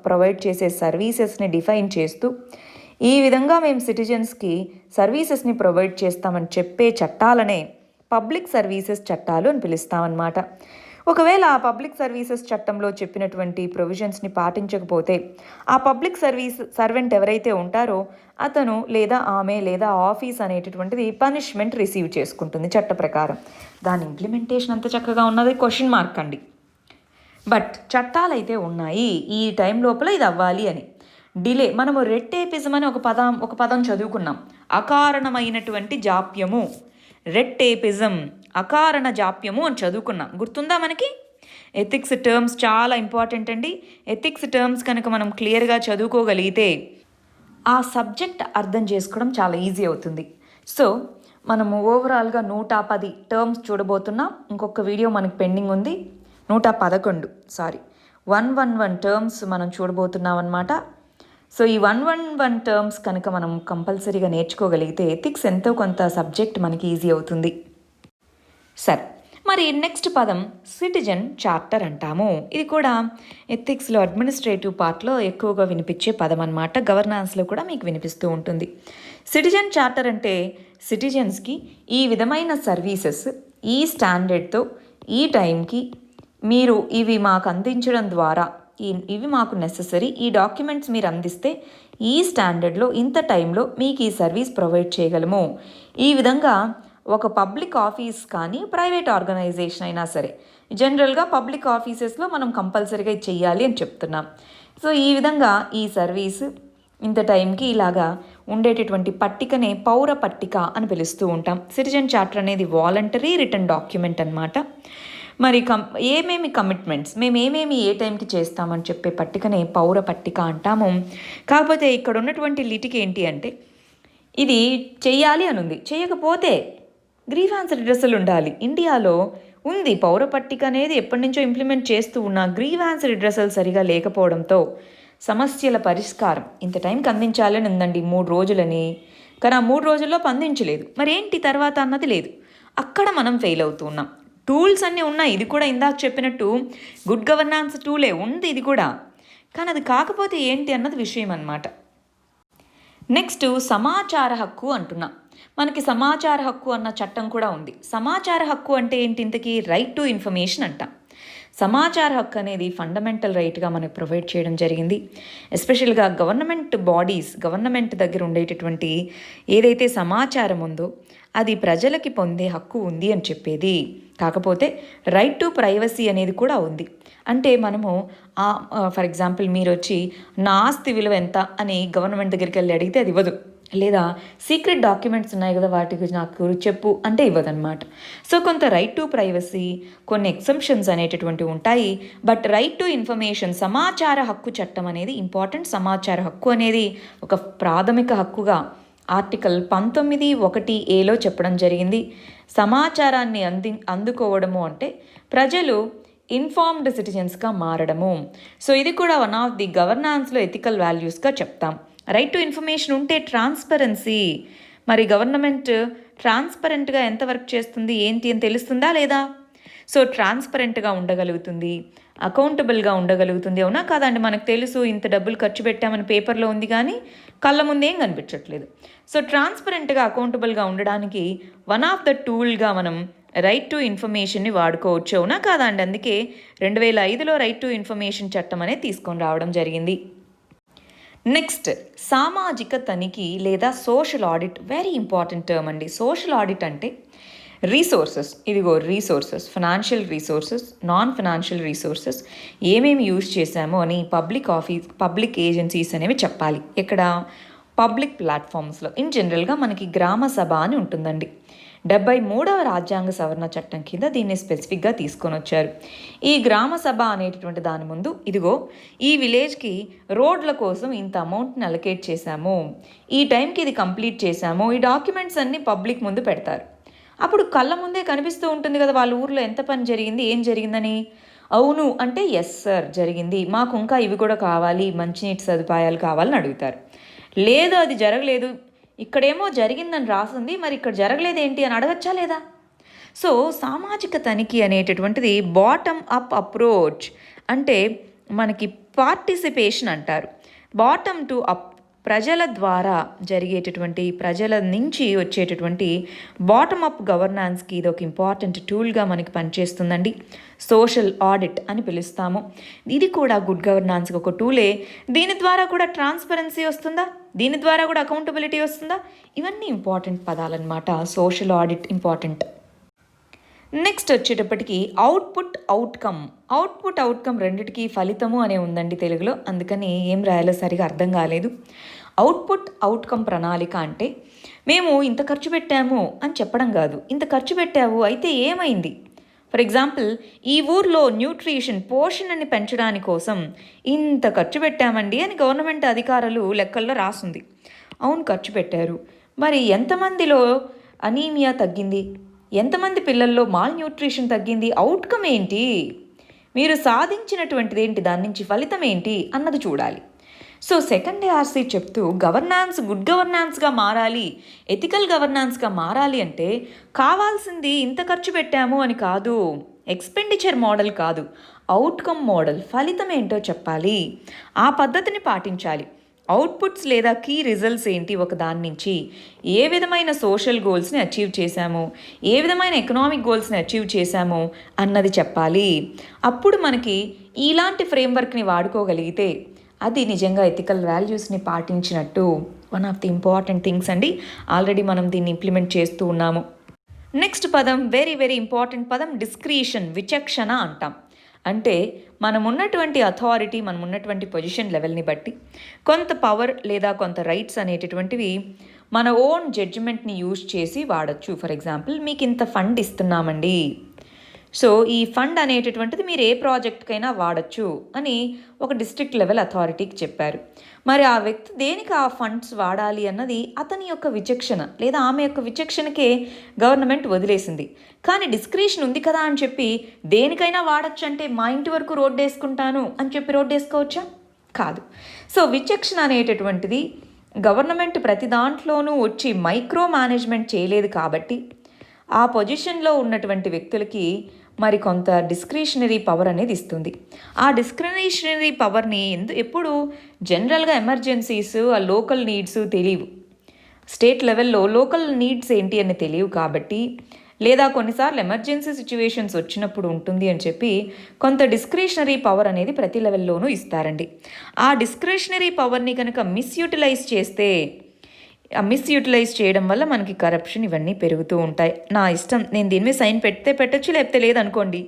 ప్రొవైడ్ చేసే సర్వీసెస్ని డిఫైన్ చేస్తూ ఈ విధంగా మేము సిటిజన్స్కి సర్వీసెస్ని ప్రొవైడ్ చేస్తామని చెప్పే చట్టాలనే పబ్లిక్ సర్వీసెస్ చట్టాలు అని పిలుస్తామన్నమాట. ఒకవేళ ఆ పబ్లిక్ సర్వీసెస్ చట్టంలో చెప్పినటువంటి ప్రొవిజన్స్ని పాటించకపోతే ఆ పబ్లిక్ సర్వెంట్ ఎవరైతే ఉంటారో అతను లేదా ఆమె లేదా ఆఫీస్ అనేటటువంటిది పనిష్మెంట్ రిసీవ్ చేసుకుంటుంది చట్ట ప్రకారం. దాని ఇంప్లిమెంటేషన్ అంత చక్కగా ఉన్నది క్వశ్చన్ మార్క్ అండి. బట్ చట్టాలు అయితే ఉన్నాయి, ఈ టైం లోపల ఇది అవ్వాలి అని. డిలే, మనము రెడ్ టేపిజం అని ఒక పదం చదువుకున్నాం. అకారణమైనటువంటి జాప్యము, రెడ్ టేపిజం, అకారణ జాప్యము అని చదువుకున్నాం, గుర్తుందా మనకి? ఎథిక్స్ టర్మ్స్ చాలా ఇంపార్టెంట్ అండి. ఎథిక్స్ టర్మ్స్ కనుక మనం క్లియర్గా చదువుకోగలిగితే ఆ సబ్జెక్ట్ అర్థం చేసుకోవడం చాలా ఈజీ అవుతుంది. సో మనము ఓవరాల్గా 110 టర్మ్స్ చూడబోతున్నాం. ఇంకొక వీడియో మనకు పెండింగ్ ఉంది, 111 టర్మ్స్ మనం చూడబోతున్నాం అన్నమాట. సో ఈ 111 టర్మ్స్ కనుక మనం కంపల్సరీగా నేర్చుకోగలిగితే ఎథిక్స్ ఎంతో కొంత సబ్జెక్ట్ మనకి ఈజీ అవుతుంది. సరే, మరి నెక్స్ట్ పదం సిటిజన్ చార్టర్ అంటాము. ఇది కూడా ఎథిక్స్లో అడ్మినిస్ట్రేటివ్ పార్ట్లో ఎక్కువగా వినిపించే పదం అన్నమాట. గవర్నాన్స్లో కూడా మీకు వినిపిస్తూ ఉంటుంది. సిటిజన్ చార్టర్ అంటే సిటిజన్స్కి ఈ విధమైన సర్వీసెస్ ఈ స్టాండర్డ్తో ఈ టైంకి మీరు ఇవి మాకు అందించడం ద్వారా ఇవి మాకు నెససరీ, ఈ డాక్యుమెంట్స్ మీరు అందిస్తే ఈ స్టాండర్డ్లో ఇంత టైంలో మీకు ఈ సర్వీస్ ప్రొవైడ్ చేయగలము. ఈ విధంగా ఒక పబ్లిక్ ఆఫీస్ కానీ ప్రైవేట్ ఆర్గనైజేషన్ అయినా సరే, జనరల్గా పబ్లిక్ ఆఫీసెస్లో మనం కంపల్సరీగా ఇది చెయ్యాలి అని చెప్తున్నాం. సో ఈ విధంగా ఈ సర్వీస్ ఇంత టైంకి ఇలాగా ఉండేటటువంటి పట్టికనే పౌర పట్టిక అని పిలుస్తూ ఉంటాం. సిటిజన్ చార్టర్ అనేది వాలంటరీ రిటర్న్ డాక్యుమెంట్ అన్నమాట. మరి ఏమేమి కమిట్మెంట్స్ మేము ఏమేమి ఏ టైంకి చేస్తామని చెప్పే పట్టికనే పౌర పట్టిక అంటాము. కాకపోతే ఇక్కడ ఉన్నటువంటి లిటికి ఏంటి అంటే ఇది చెయ్యాలి అని ఉంది, చేయకపోతే గ్రీవాన్స్ రిడ్రెసల్ ఉండాలి. ఇండియాలో ఉంది పౌర పట్టిక అనేది ఎప్పటి నుంచో ఇంప్లిమెంట్ చేస్తూ ఉన్న గ్రీవాన్స్ రిడ్రెసల్ సరిగా లేకపోవడంతో సమస్యల పరిష్కారం ఇంత టైంకి అందించాలని ఉందండి, 3 రోజులని. కానీ ఆ 3 రోజుల్లో అందించలేదు, మరి ఏంటి తర్వాత అన్నది లేదు. అక్కడ మనం ఫెయిల్ అవుతూ ఉన్నాం. టూల్స్ అన్నీ ఉన్నాయి, ఇది కూడా ఇందాక చెప్పినట్టు గుడ్ గవర్నాన్స్ టూలే ఉంది ఇది కూడా, కానీ అది కాకపోతే ఏంటి అన్నది విషయం అన్నమాట. నెక్స్ట్ సమాచార హక్కు అంటున్నాం. మనకి సమాచార హక్కు అన్న చట్టం కూడా ఉంది. సమాచార హక్కు అంటే ఏంటి? ఇంతకీ రైట్ టు ఇన్ఫర్మేషన్ అంటాం. సమాచార హక్కు అనేది ఫండమెంటల్ రైట్గా మనకు ప్రొవైడ్ చేయడం జరిగింది. ఎస్పెషల్గా గవర్నమెంట్ బాడీస్, గవర్నమెంట్ దగ్గర ఉండేటటువంటి ఏదైతే సమాచారం ఉందో అది ప్రజలకి పొందే హక్కు ఉంది అని చెప్పేది. కాకపోతే రైట్ టు ప్రైవసీ అనేది కూడా ఉంది. అంటే మనము ఫర్ ఎగ్జాంపుల్ మీరు వచ్చి నా ఆస్తి విలువ ఎంత అని గవర్నమెంట్ దగ్గరికి వెళ్ళి అడిగితే అది ఇవ్వదు. లేదా సీక్రెట్ డాక్యుమెంట్స్ ఉన్నాయి కదా వాటికి నాకు చెప్పు అంటే ఇవ్వదన్నమాట. సో కొంత రైట్ టు ప్రైవసీ, కొన్ని ఎక్సెంప్షన్స్ అనేటటువంటివి ఉంటాయి. బట్ రైట్ టు ఇన్ఫర్మేషన్, సమాచార హక్కు చట్టం అనేది ఇంపార్టెంట్. సమాచార హక్కు అనేది ఒక ప్రాథమిక హక్కుగా ఆర్టికల్ 19(1)(a)లో చెప్పడం జరిగింది. సమాచారాన్ని అందుకోవడము అంటే ప్రజలు ఇన్ఫార్మ్డ్ సిటిజన్స్గా మారడము. సో ఇది కూడా వన్ ఆఫ్ ది గవర్నాన్స్లో ఎథికల్ వాల్యూస్గా చెప్తాం. రైట్ టు ఇన్ఫర్మేషన్ ఉంటే ట్రాన్స్పరెన్సీ, మరి గవర్నమెంట్ ట్రాన్స్పరెంట్గా ఎంత వర్క్ చేస్తుంది ఏంటి అని తెలుస్తుందా లేదా? సో ట్రాన్స్పరెంట్గా ఉండగలుగుతుంది, అకౌంటబుల్గా ఉండగలుగుతుంది. అవునా కాదండి? మనకు తెలుసు ఇంత డబ్బులు ఖర్చు పెట్టామని పేపర్లో ఉంది కానీ కళ్ళ ముందేం కనిపించట్లేదు. సో ట్రాన్స్పరెంట్గా అకౌంటబుల్గా ఉండడానికి వన్ ఆఫ్ ద టూల్గా మనం రైట్ టు ఇన్ఫర్మేషన్ని వాడుకోవచ్చు. అవునా కాదండి? అందుకే 2005లో రైట్ టు ఇన్ఫర్మేషన్ చట్టం అనేది తీసుకొని రావడం జరిగింది. నెక్స్ట్ సామాజిక తనిఖీ లేదా social audit, very important term అండి. సోషల్ ఆడిట్ అంటే రీసోర్సెస్, ఇదిగో resources, financial resources, non financial resources ఏమేమి యూజ్ చేశామో అని పబ్లిక్ ఏజెన్సీస్ అనేవి చెప్పాలి. ఇక్కడ పబ్లిక్ ప్లాట్ఫామ్స్లో ఇన్ జనరల్గా మనకి గ్రామ సభ అని ఉంటుందండి. 73వ రాజ్యాంగ సవరణ చట్టం కింద దీన్ని స్పెసిఫిక్గా తీసుకొని వచ్చారు. ఈ గ్రామ సభ అనేటటువంటి దాని ముందు ఇదిగో ఈ విలేజ్కి రోడ్ల కోసం ఇంత అమౌంట్ని అలొకేట్ చేశాము, ఈ టైంకి ఇది కంప్లీట్ చేశాము, ఈ డాక్యుమెంట్స్ అన్నీ పబ్లిక్ ముందు పెడతారు. అప్పుడు కళ్ళ ముందే కనిపిస్తూ ఉంటుంది కదా వాళ్ళ ఊర్లో ఎంత పని జరిగింది, ఏం జరిగిందని. అవును అంటే ఎస్ సార్ జరిగింది, మాకు ఇంకా ఇవి కూడా కావాలి, మంచినీటి సదుపాయాలు కావాలని అడుగుతారు. లేదు అది జరగలేదు, ఇక్కడేమో జరిగిందని రాసింది, మరి ఇక్కడ జరగలేదు ఏంటి అని అడగచ్చా లేదా? సో సామాజిక తనిఖీ అనేటటువంటిది బాటమ్ అప్ అప్రోచ్, అంటే మనకి పార్టిసిపేషన్ అంటారు. బాటమ్ టు అప్, ప్రజల ద్వారా జరిగేటటువంటి, ప్రజల నుంచి వచ్చేటటువంటి బాటమ్ అప్ గవర్నాన్స్కి ఇది ఒక ఇంపార్టెంట్ టూల్గా మనకి పనిచేస్తుందండి. సోషల్ ఆడిట్ అని పిలుస్తాము. ఇది కూడా గుడ్ గవర్నాన్స్కి ఒక టూలే. దీని ద్వారా కూడా ట్రాన్స్పరెన్సీ వస్తుందా, దీని ద్వారా కూడా అకౌంటబిలిటీ వస్తుందా, ఇవన్నీ ఇంపార్టెంట్ పదాలన్నమాట. Social audit important. నెక్స్ట్ వచ్చేటప్పటికి అవుట్పుట్ అవుట్కమ్ రెండిటికి ఫలితము అనే ఉందండి తెలుగులో, అందుకని ఏం రాయాలో సరిగా అర్థం కాలేదు. అవుట్కమ్ ప్రణాళిక అంటే మేము ఇంత ఖర్చు పెట్టాము అని చెప్పడం కాదు, ఇంత ఖర్చు పెట్టావు అయితే ఏమైంది. ఫర్ ఎగ్జాంపుల్ ఈ ఊర్లో పోషణని పెంచడాని కోసం ఇంత ఖర్చు పెట్టామండి అని గవర్నమెంట్ అధికారులు లెక్కల్లో రాసుంది. అవును ఖర్చు పెట్టారు, మరి ఎంతమందిలో అనీమియా తగ్గింది, ఎంతమంది పిల్లల్లో మాల్ న్యూట్రిషన్ తగ్గింది, అవుట్కమ్ ఏంటి, మీరు సాధించినటువంటిది ఏంటి, దాని నుంచి ఫలితం ఏంటి అన్నది చూడాలి. సో సెకండ్ ARC చెప్తూ గవర్నాన్స్ గుడ్ గవర్నాన్స్గా మారాలి, ఎథికల్ గవర్నాన్స్గా మారాలి అంటే కావాల్సింది ఇంత ఖర్చు పెట్టాము అని కాదు, ఎక్స్పెండిచర్ మోడల్ కాదు, అవుట్కమ్ మోడల్, ఫలితం ఏంటో చెప్పాలి, ఆ పద్ధతిని పాటించాలి. అవుట్పుట్స్ లేదా కీ రిజల్ట్స్ ఏంటి, ఒక దాని నుంచి ఏ విధమైన సోషల్ గోల్స్ని అచీవ్ చేశాము, ఏ విధమైన ఎకనామిక్ గోల్స్ని అచీవ్ చేశాము అన్నది చెప్పాలి. అప్పుడు మనకి ఇలాంటి ఫ్రేమ్వర్క్ని వాడుకోగలిగితే అది నిజంగా ఎథికల్ వాల్యూస్ని పాటించినట్టు. One of the important things అండి, ఆల్రెడీ మనం దీన్ని ఇంప్లిమెంట్ చేస్తూ ఉన్నాము. నెక్స్ట్ పదం వెరీ వెరీ ఇంపార్టెంట్ పదం, డిస్క్రిషన్, విచక్షణ అంటాం. అంటే మనం ఉన్నటువంటి అథారిటీ, మనం ఉన్నటువంటి పొజిషన్ లెవెల్ని బట్టి కొంత పవర్ లేదా కొంత రైట్స్ అనేటటువంటివి మన ఓన్ జడ్జిమెంట్ని యూజ్ చేసి వాడచ్చు. ఫర్ ఎగ్జాంపుల్ మీకు ఇంత ఫండ్ ఇస్తున్నామండి, సో ఈ ఫండ్ అనేటటువంటిది మీరు ఏ ప్రాజెక్ట్కైనా వాడచ్చు అని ఒక డిస్ట్రిక్ట్ లెవెల్ అథారిటీకి చెప్పారు. మరి ఆ వ్యక్తి దేనికి ఆ ఫండ్స్ వాడాలి అన్నది అతని యొక్క విచక్షణ లేదా ఆమె యొక్క విచక్షణకే గవర్నమెంట్ వదిలేసింది. కానీ డిస్క్రిషన్ ఉంది కదా అని చెప్పి దేనికైనా వాడచ్చు అంటే మా ఇంటి వరకు రోడ్డు వేసుకుంటాను అని చెప్పి రోడ్డు వేసుకోవచ్చా? కాదు. సో విచక్షణ అనేటటువంటిది గవర్నమెంట్ ప్రతి దాంట్లోనూ వచ్చి మైక్రో మేనేజ్మెంట్ చేయలేదు కాబట్టి ఆ పొజిషన్లో ఉన్నటువంటి వ్యక్తులకి మరి కొంత డిస్క్రిషనరీ పవర్ అనేది ఇస్తుంది. ఆ డిస్క్రిషనరీ పవర్ని ఎప్పుడు జనరల్గా ఎమర్జెన్సీస్, ఆ లోకల్ నీడ్స్ తెలియవు, స్టేట్ లెవెల్లో లోకల్ నీడ్స్ ఏంటి అని తెలియవు కాబట్టి, లేదా కొన్నిసార్లు ఎమర్జెన్సీ సిచ్యువేషన్స్ వచ్చినప్పుడు ఉంటుంది అని చెప్పి కొంత డిస్క్రిషనరీ పవర్ అనేది ప్రతి లెవెల్లోనూ ఇస్తారండి. ఆ డిస్క్రిషనరీ పవర్ని కనుక మిస్యూటిలైజ్ చేస్తే, మిస్యూటిలైజ్ చేయడం వల్ల మనకి కరప్షన్ ఇవన్నీ పెరుగుతూ ఉంటాయి. నా ఇష్టం, నేను దీని మీద సైన్ పెడితే పెట్టచ్చు, లేకపోతే లేదనుకోండి,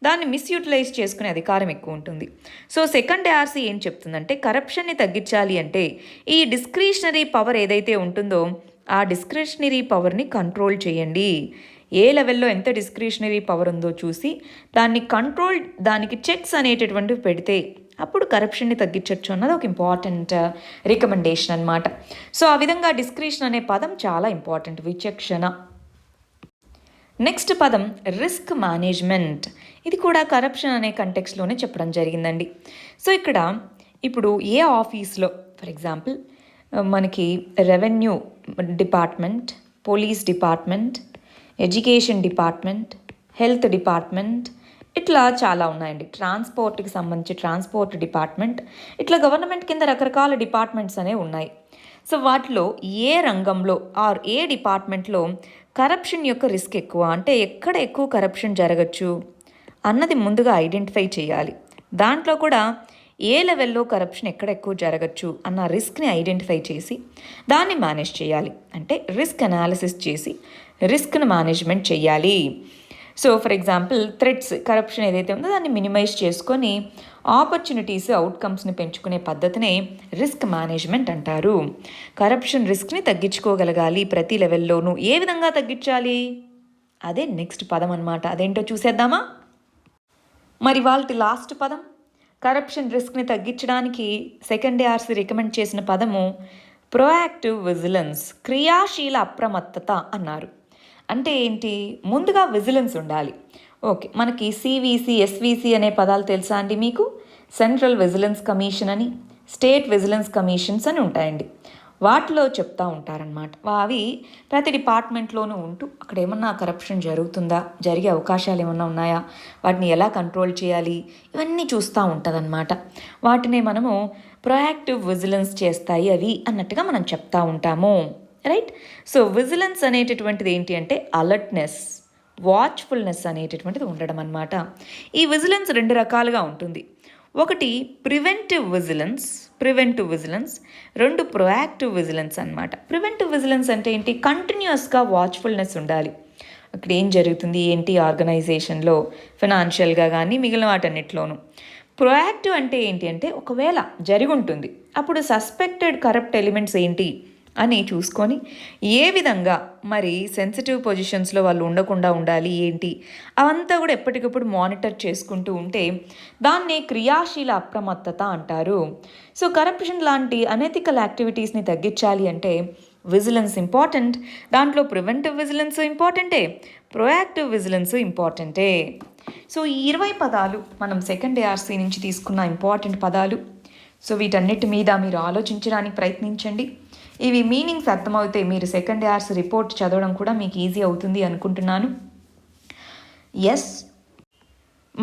దాన్ని మిస్యూటిలైజ్ చేసుకునే అధికారం ఎక్కువ ఉంటుంది. సో సెకండ్ ARC ఏం చెప్తుందంటే కరప్షన్ని తగ్గించాలి అంటే ఈ డిస్క్రిషనరీ పవర్ ఏదైతే ఉంటుందో ఆ డిస్క్రిషనరీ పవర్ని కంట్రోల్ చేయండి. ఏ లెవెల్లో ఎంత డిస్క్రిషనరీ పవర్ ఉందో చూసి దాన్ని కంట్రోల్, దానికి చెక్స్ అనేటటువంటివి పెడితే అప్పుడు కరప్షన్ని తగ్గించవచ్చు అన్నది ఒక ఇంపార్టెంట్ రికమెండేషన్ అనమాట. సో ఆ విధంగా డిస్క్రిషన్ అనే పదం చాలా ఇంపార్టెంట్, విచక్షణ. నెక్స్ట్ పదం రిస్క్ మేనేజ్మెంట్. ఇది కూడా కరప్షన్ అనే కంటెక్స్లోనే చెప్పడం జరిగిందండి. సో ఇక్కడ ఇప్పుడు ఏ ఆఫీస్లో, ఫర్ ఎగ్జాంపుల్ మనకి revenue department, police department, education department, health department, ఇట్లా చాలా ఉన్నాయండి. ట్రాన్స్పోర్ట్కి సంబంధించి ట్రాన్స్పోర్ట్ డిపార్ట్మెంట్, ఇట్లా గవర్నమెంట్ కింద రకరకాల డిపార్ట్మెంట్స్ అనేవి ఉన్నాయి. సో వాటిలో ఏ రంగంలో ఆర్ ఏ డిపార్ట్మెంట్లో కరప్షన్ యొక్క రిస్క్ ఎక్కువ, అంటే ఎక్కడ ఎక్కువ కరప్షన్ జరగచ్చు అన్నది ముందుగా ఐడెంటిఫై చేయాలి. దాంట్లో కూడా ఏ లెవెల్లో కరప్షన్ ఎక్కడ ఎక్కువ జరగచ్చు అన్న రిస్క్ని ఐడెంటిఫై చేసి దాన్ని మేనేజ్ చేయాలి. అంటే రిస్క్ అనాలిసిస్ చేసి రిస్క్ను మేనేజ్మెంట్ చేయాలి. So for example threats, corruption ఏదైతే ఉందో దాన్ని మినిమైజ్ చేసుకొని ఆపర్చునిటీస్, అవుట్కమ్స్ని పెంచుకునే పద్ధతినే రిస్క్ మేనేజ్మెంట్ అంటారు. కరప్షన్ రిస్క్ని తగ్గించుకోగలగాలి ప్రతి లెవెల్లోనూ. ఏ విధంగా తగ్గించాలి? అదే నెక్స్ట్ పదం అన్నమాట. అదేంటో చూసేద్దామా? మరి వాళ్ళ లాస్ట్ పదం, కరప్షన్ రిస్క్ని తగ్గించడానికి సెకండ్ ఆర్సీ రికమెండ్ చేసిన పదము ప్రోయాక్టివ్ విజిలెన్స్, క్రియాశీల అప్రమత్తత అన్నారు. అంటే ఏంటి? ముందుగా విజిలెన్స్ ఉండాలి. ఓకే, మనకి సివిసి, ఎస్విసి అనే పదాలు తెలుసా అండి మీకు? సెంట్రల్ విజిలెన్స్ కమిషన్ అని, స్టేట్ విజిలెన్స్ కమిషన్స్ అని ఉంటాయండి. వాటిలో చెప్తూ ఉంటారనమాట. అవి ప్రతి డిపార్ట్మెంట్లోనూ ఉంటూ అక్కడ ఏమన్నా కరప్షన్ జరుగుతుందా, జరిగే అవకాశాలు ఏమన్నా ఉన్నాయా, వాటిని ఎలా కంట్రోల్ చేయాలి, ఇవన్నీ చూస్తూ ఉంటుందన్నమాట. వాటిని మనము ప్రొయాక్టివ్ విజిలెన్స్ చేస్తాయి అవి అన్నట్టుగా మనం చెప్తా ఉంటాము. రైట్? సో విజిలెన్స్ అనేటటువంటిది ఏంటి అంటే అలర్ట్నెస్, వాచ్ఫుల్నెస్ అనేటటువంటిది ఉండడం అన్నమాట. ఈ విజిలెన్స్ 2 రకాలుగా ఉంటుంది. ఒకటి ప్రివెంటివ్ విజిలెన్స్, 2 ప్రొయాక్టివ్ విజిలెన్స్ అన్నమాట. ప్రివెంటివ్ విజిలెన్స్ అంటే ఏంటి? కంటిన్యూస్గా వాచ్ఫుల్నెస్ ఉండాలి. అక్కడ ఏం జరుగుతుంది ఏంటి ఆర్గనైజేషన్లో, ఫినాన్షియల్గా కానీ మిగిలిన వాటన్నిటిలోనూ. ప్రొయాక్టివ్ అంటే ఏంటి అంటే ఒకవేళ జరిగి ఉంటుంది, అప్పుడు సస్పెక్టెడ్ కరప్ట్ ఎలిమెంట్స్ ఏంటి అని చూసుకొని ఏ విధంగా మరి సెన్సిటివ్ పొజిషన్స్లో వాళ్ళు ఉండకుండా ఉండాలి ఏంటి, అవంతా కూడా ఎప్పటికప్పుడు మానిటర్ చేసుకుంటూ ఉంటే దాన్నే క్రియాశీల అప్రమత్తత అంటారు. సో కరప్షన్ లాంటి అనెథికల్ యాక్టివిటీస్ని తగ్గించాలి అంటే విజిలెన్స్ ఇంపార్టెంట్. దాంట్లో ప్రివెంటివ్ విజిలెన్స్ ఇంపార్టెంటే, ప్రొయాక్టివ్ విజిలెన్స్ ఇంపార్టెంటే. సో ఈ 20 పదాలు మనం సెకండ్ ఆర్సీ నుంచి తీసుకున్న ఇంపార్టెంట్ పదాలు. సో వీటన్నిటి మీద మీరు ఆలోచించడానికి ప్రయత్నించండి. ఇవి మీనింగ్స్ అర్థమవుతే మీరు సెకండ్ ఆర్సీ రిపోర్ట్ చదవడం కూడా మీకు ఈజీ అవుతుంది అనుకుంటున్నాను. ఎస్,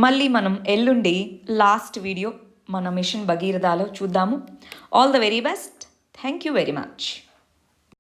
మళ్ళీ మనం ఎల్లుండి లాస్ట్ వీడియో మన మిషన్ భగీరథలో చూద్దాము. All the very best. Thank you very much.